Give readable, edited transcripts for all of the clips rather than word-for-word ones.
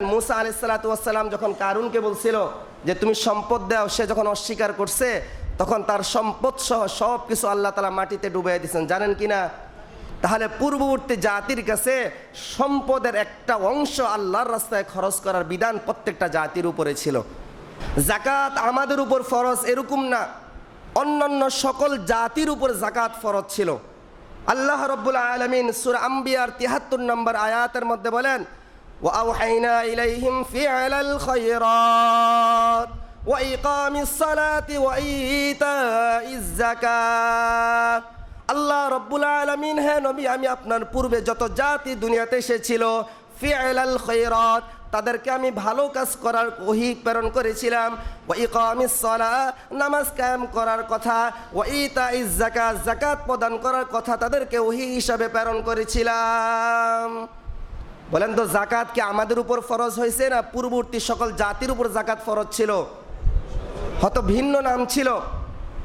মুসা আলাইহিসসালাম যখন কারুনকে বলছিল যে তুমি সম্পদ দাও, সে যখন অস্বীকার করছে তখন তার সম্পদ সহ সব কিছু আল্লাহ তাআলা মাটিতে ডুবাইয়া দিয়েছেন, জানেন কিনা? তাহলে পূর্ববর্তী জাতির কাছে সম্পদের একটা অংশ আল্লাহর রাস্তায় খরচ করার বিধান প্রত্যেকটা জাতির উপরে ছিল। যাকাত আমাদের উপর ফরজ এরকম না, অন্যান্য সকল জাতির উপর যাকাত ফরজ ছিল। আল্লাহ রাব্বুল আলামিন সূরা আম্বিয়ার ৭৩ নম্বর আয়াতের মধ্যে বলেন, وأوحينا إليهم فعل الخيرات وإقام الصلاة وإيتاء الزكاة। আল্লাহ রাব্বুল আলামিন, হে নবী, আমি আপনার পূর্বে যত জাতি দুনিয়াতে এসেছিল ফিআলাল খায়রাত, তাদেরকে আমি ভালো কাজ করার ওহী প্রেরণ করেছিলাম। ওয়া ইকামিস সালাহ, নামাজ কায়েম করার কথা। ওয়া ইতাইজ যাকাত, যাকাত প্রদান করার কথা তাদেরকে ওহী হিসাবে প্রেরণ করেছিলাম। বলেন তো, যাকাত কি আমাদের উপর ফরজ হয়েছে না পূর্ববর্তী সকল জাতির উপর যাকাত ফরজ ছিল? হয়তো ভিন্ন নাম ছিল।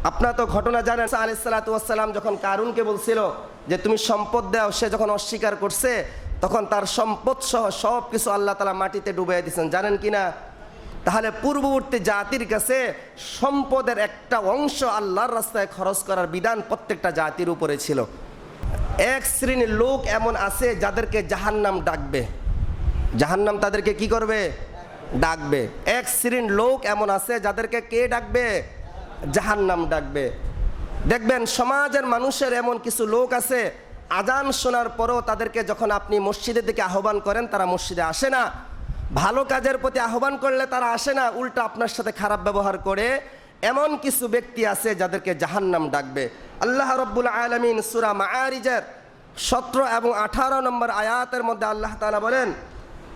আপনারা তো ঘটনা জানেন, মুসা আলাইহিসসালাম যখন কারুনকে বলছিল যে তুমি সম্পদ দাও, সে যখন অস্বীকার করছে তখন তার সম্পদ সহ সব কিছু আল্লাহ তাআলা মাটিতে ডুবাইয়া দিয়েছেন, জানেন কিনা? তাহলে পূর্ববর্তী জাতির কাছে সম্পদের একটা অংশ আল্লাহর রাস্তায় খরচ করার বিধান প্রত্যেকটা জাতির উপরে ছিল। এক শ্রেণীর লোক এমন আছে যাদেরকে জাহান্নাম ডাকবে, জাহান্নাম তাদেরকে কি করবে? ডাকবে। এক শ্রেণীর লোক এমন আছে যাদেরকে কে ডাকবে? জাহান্নাম ডাকবে। দেখবেন সমাজের মানুষের এমন কিছু লোক আছে, আজান শোনার পরও তাদেরকে যখন আপনি মসজিদের দিকে আহ্বান করেন তারা মসজিদে আসে না, ভালো কাজের প্রতি আহ্বান করলে তারা আসে না, উল্টা আপনার সাথে খারাপ ব্যবহার করে। এমন কিছু ব্যক্তি আছে যাদেরকে জাহান্নাম ডাকবে। আল্লাহ রাব্বুল আলামিন সূরা মাআরিজের 17 এবং 18 নম্বর আয়াতের মধ্যে আল্লাহ তাআলা বলেন,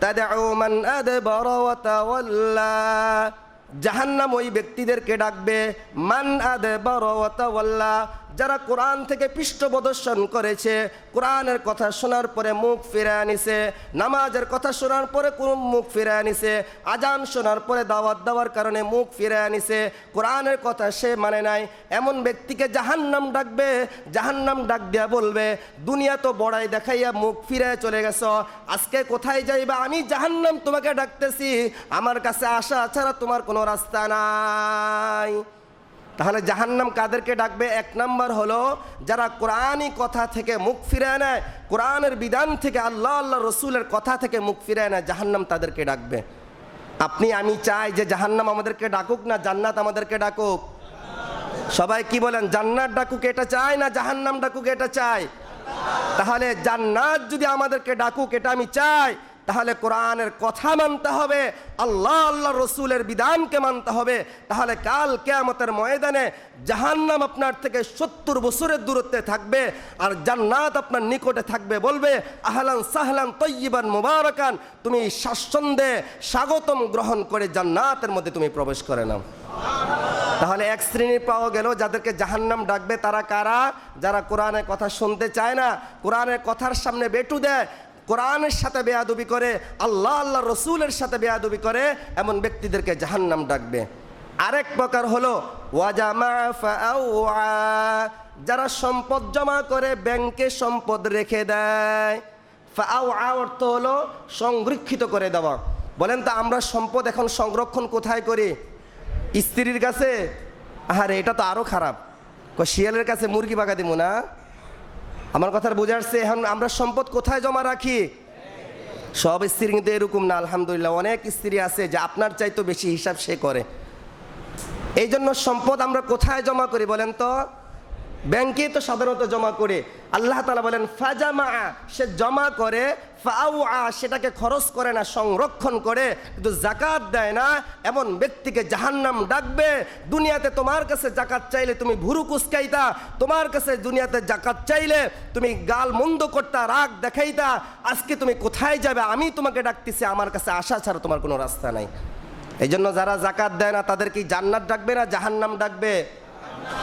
তাদউ মান আদবারা ওয়া তাওয়াল্লা, জাহান্নাম ওই ব্যক্তিদেরকে ডাকবে, মান আদবারা ওয়া তাওয়াল্লা, যারা কোরআন থেকে পৃষ্ঠপ্রদর্শন করেছে, কোরআনের কথা শোনার পরে মুখ ফিরিয়ে আনিছে, নামাজের কথা শোনার পরে মুখ ফিরিয়ে আনিছে, আজান শোনার পরে দাওয়াত দেওয়ার কারণে মুখ ফিরিয়ে আনিছে, কোরআনের কথা সে মানে নাই, এমন ব্যক্তিকে জাহান্নাম ডাকবে। জাহান্নাম ডাক দিয়া বলবে, দুনিয়া তো বড়াই দেখাইয়া মুখ ফিরে চলে গেছো, আজকে কোথায় যাইবা? আমি জাহান্নাম তোমাকে ডাকতেছি, আমার কাছে আসা ছাড়া তোমার কোনো রাস্তা নাই। তাহলে জাহান্নাম কাদেরকে ডাকবে? এক নাম্বার হলো যারা কোরআনী কথা থেকে মুখ ফিরিয়ে নেয়, কোরআনের বিধান থেকে, আল্লাহ রসুলের কথা থেকে মুখ ফিরিয়ে নেয়, জাহান্নাম তাদেরকে ডাকবে। আপনি আমি চাই যে জাহান্নাম আমাদেরকে ডাকুক না জান্নাত আমাদেরকে ডাকুক? সবাই কি বলেন? জান্নাত ডাকুক এটা চাই না জাহান্নাম ডাকুক এটা চাই? তাহলে জান্নাত যদি আমাদেরকে ডাকুক এটা আমি চাই, তাহলে কোরআনের কথা মানতে হবে, আল্লাহ রসুলের বিধানকে মানতে হবে। তাহলে কাল কিয়ামতের ময়দানে জাহান্নাম আপনার থেকে 70 বছরের দূরত্বে থাকবে আর জান্নাত আপনার নিকটে থাকবে, বলবে আহলান সাহলান তয়্যিবান মুবারাকান, তুমি স্বাচ্ছন্দ্যে স্বাগতম গ্রহণ করে জান্নাতের মধ্যে তুমি প্রবেশ করে নাও। তাহলে এক শ্রেণীর পাওয়া গেল যাদেরকে জাহান্নাম ডাকবে। তারা কারা? যারা কোরআনের কথা শুনতে চায় না, কোরআনের কথার সামনে বেটু দেয়, কোরআনের সাথে বেয়াদবি করে, আল্লাহ রসুলের সাথে বেয়াদবি করে, এমন ব্যক্তিদেরকে জাহান্নাম ডাকবে। আরেক প্রকার হলো ওয়াজামা ফাআওয়া, যারা সম্পদ জমা করে ব্যাংকে সম্পদ রেখে দেয়। ফাআওয়া অর্থ হলো সংরক্ষিত করে দেওয়া। বলেন তো, আমরা সম্পদ এখন সংরক্ষণ কোথায় করি? স্ত্রীর কাছে? আরে এটা তো আরো খারাপ, শিয়ালের কাছে মুরগি বাগা দিব না? আমার কথার বোঝাচ্ছে? এখন আমরা সম্পদ কোথায় জমা রাখি? সব স্ত্রী কিন্তু এরকম না, আলহামদুলিল্লাহ। অনেক স্ত্রী আছে যে আপনার চাইতে বেশি হিসাব সে করে। এই জন্য সম্পদ আমরা কোথায় জমা করি বলেন তো? ব্যাংকে তো সাধারণত জমা করে। আল্লাহ তাআলা বলেন ফাজামা, সে জমা করে, ফাআওয়া, সেটাকে খরচ করে না, সংরক্ষণ করে, কিন্তু যাকাত দেয় না, এমন ব্যক্তিকে জাহান্নাম ডাকবে। দুনিয়াতে তোমার কাছে যাকাত চাইলে তুমি ভুরু কুচকাইতা, তোমার কাছে দুনিয়াতে যাকাত চাইলে তুমি গাল মন্দ করতা, রাগ দেখাইতা, আজকে তুমি কোথায় যাবে? আমি তোমাকে ডাকতেছি, আমার কাছে আসা ছাড়া তোমার কোনো রাস্তা নাই। এই জন্য যারা যাকাত দেয় না তাদের কি জান্নাত ডাকবে না জাহান্নাম ডাকবে?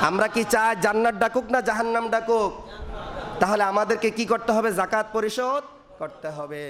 আমরা কি চাই জান্নাত ডাকুক না জাহান্নাম ডাকুক? তাহলে আমাদেরকে কি করতে হবে? যাকাত পরিশোধ করতে হবে।